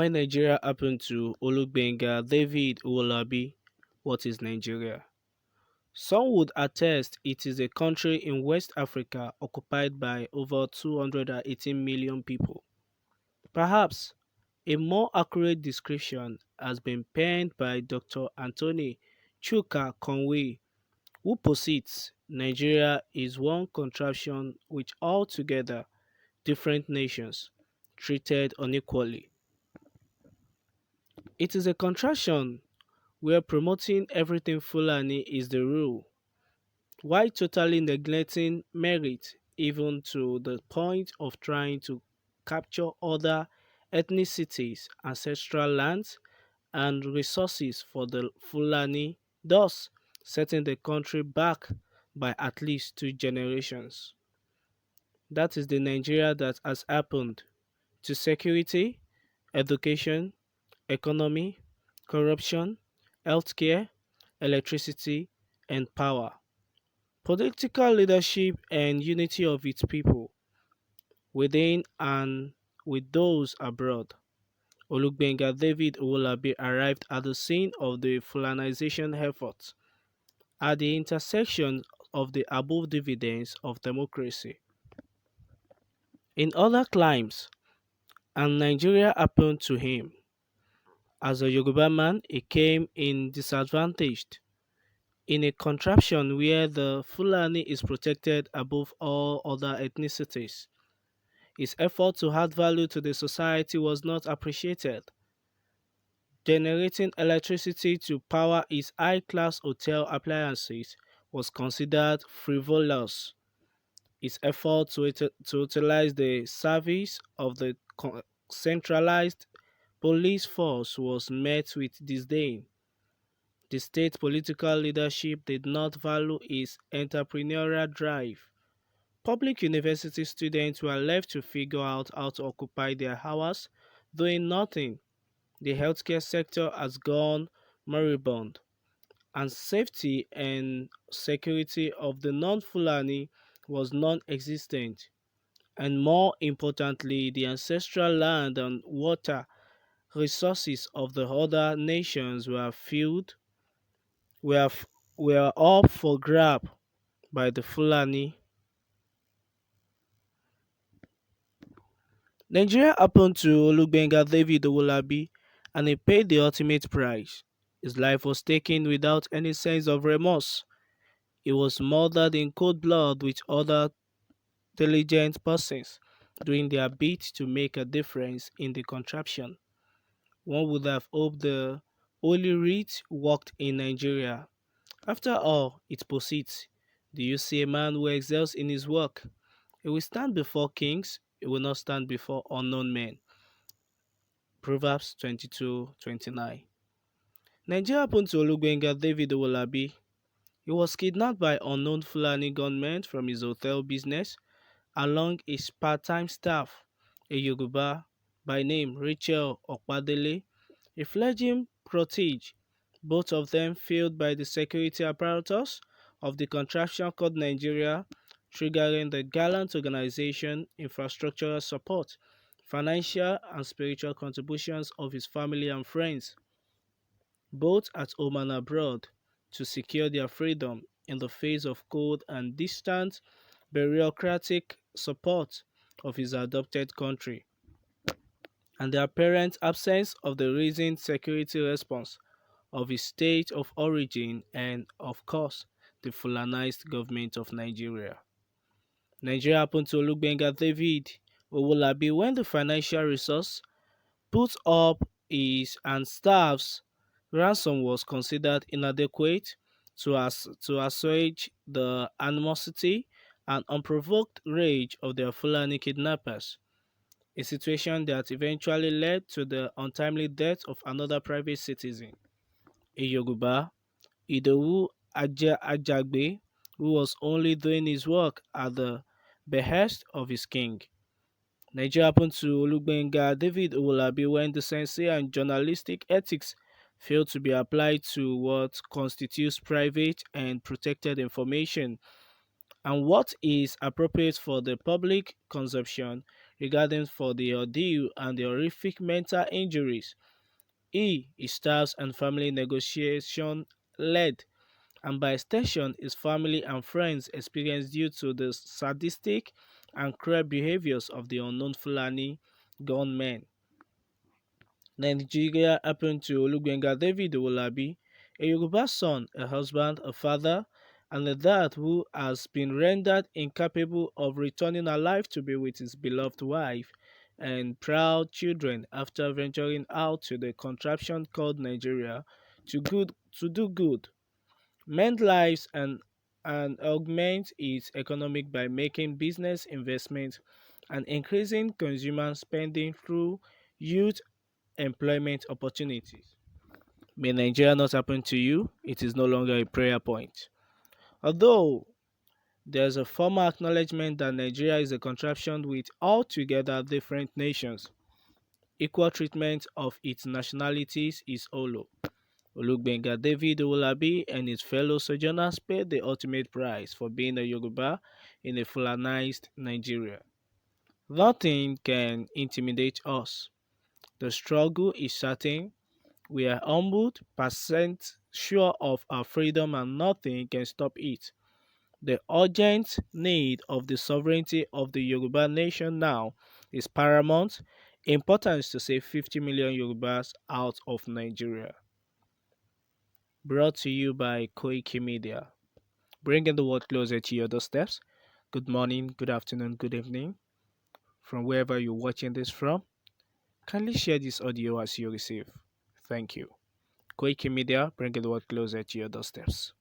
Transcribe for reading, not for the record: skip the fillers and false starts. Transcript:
When Nigeria happened to Olugbenga David Owolabi, what is Nigeria? Some would attest it is a country in West Africa occupied by over 218 million people. Perhaps a more accurate description has been penned by Dr. Anthony Chuka Konwea, who posits Nigeria is one contraption which altogether different nations treated unequally. It is a contraction where promoting everything Fulani is the rule, while totally neglecting merit even to the point of trying to capture other ethnicities' ancestral lands and resources for the Fulani, thus setting the country back by at least 2 generations. That is the Nigeria that has happened to security, education, economy, corruption, healthcare, electricity, and power. Political leadership and unity of its people, within and with those abroad. Olugbenga David Owolabi arrived at the scene of the Fulanisation efforts, at the intersection of the above dividends of democracy. In other climes, and Nigeria happened to him. As a Yoruba man, he came in disadvantaged, in a contraption where the Fulani is protected above all other ethnicities. His effort to add value to the society was not appreciated. Generating electricity to power his high-class hotel appliances was considered frivolous. His effort to utilize the service of the centralized police force was met with disdain. The state political leadership did not value his entrepreneurial drive. Public university students were left to figure out how to occupy their hours doing nothing. The healthcare sector has gone moribund, and safety and security of the non-Fulani was non-existent. And more importantly, the ancestral land and water resources of the other nations were, f- were up for grab by the Fulani. Nigeria happened to Olugbenga David Owolabi and he paid the ultimate price. His life was taken without any sense of remorse. He was murdered in cold blood with other diligent persons doing their bit to make a difference in the contraption. One would have hoped the Holy Writ worked in Nigeria. After all, it posits, do you see a man who excels in his work? He will stand before kings, he will not stand before unknown men. Proverbs 22:29. Nigeria happened to Olugbenga David Owolabi. He was kidnapped by unknown Fulani gunmen from his hotel business along his part-time staff, a Yoruba by name Rachel Okpadele, a fledgling protege, both of them filled by the security apparatus of the contraption called Nigeria, triggering the gallant organization, infrastructural support, financial and spiritual contributions of his family and friends, both at home and abroad, to secure their freedom in the face of cold and distant bureaucratic support of his adopted country, and the apparent absence of the reasoned security response of his state of origin and, of course, the Fulanized government of Nigeria. Nigeria happened to Olugbenga David Owolabi when the financial resource put up his and staff's ransom was considered inadequate to assuage the animosity and unprovoked rage of their Fulani kidnappers, a situation that eventually led to the untimely death of another private citizen, a Yoruba, Idowu Ajagbe, who was only doing his work at the behest of his king. Nigeria happened to Olugbenga David Owolabi when decency and journalistic ethics failed to be applied to what constitutes private and protected information and what is appropriate for the public consumption regarding for the ordeal and the horrific mental injuries his staffs and family negotiation led, and by extension his family and friends experienced due to the sadistic and cruel behaviors of the unknown Fulani gunmen. Nigeria happened to Olugbenga David Owolabi, a Yoruba son, a husband, a father, and a dad who has been rendered incapable of returning alive to be with his beloved wife and proud children after venturing out to the contraption called Nigeria to do good, mend lives and augment its economic by making business investments and increasing consumer spending through youth employment opportunities. May Nigeria not happen to you, it is no longer a prayer point. Although there's a formal acknowledgement that Nigeria is a contraption with altogether different nations, equal treatment of its nationalities is hollow. Olugbenga David Owolabi and his fellow sojourners paid the ultimate price for being a Yoruba in a Fulanized Nigeria. Nothing can intimidate us. The struggle is certain. We are humbled, percent sure of our freedom, and nothing can stop it. The urgent need of the sovereignty of the Yoruba nation now is paramount. Importance to save 50 million Yorubas out of Nigeria. Brought to you by Koiki Media. Bringing the world closer to your doorsteps. Good morning, good afternoon, good evening, from wherever you're watching this from. Kindly share this audio as you receive. Thank you. Koiki Media, bringing the world closer to your doorsteps.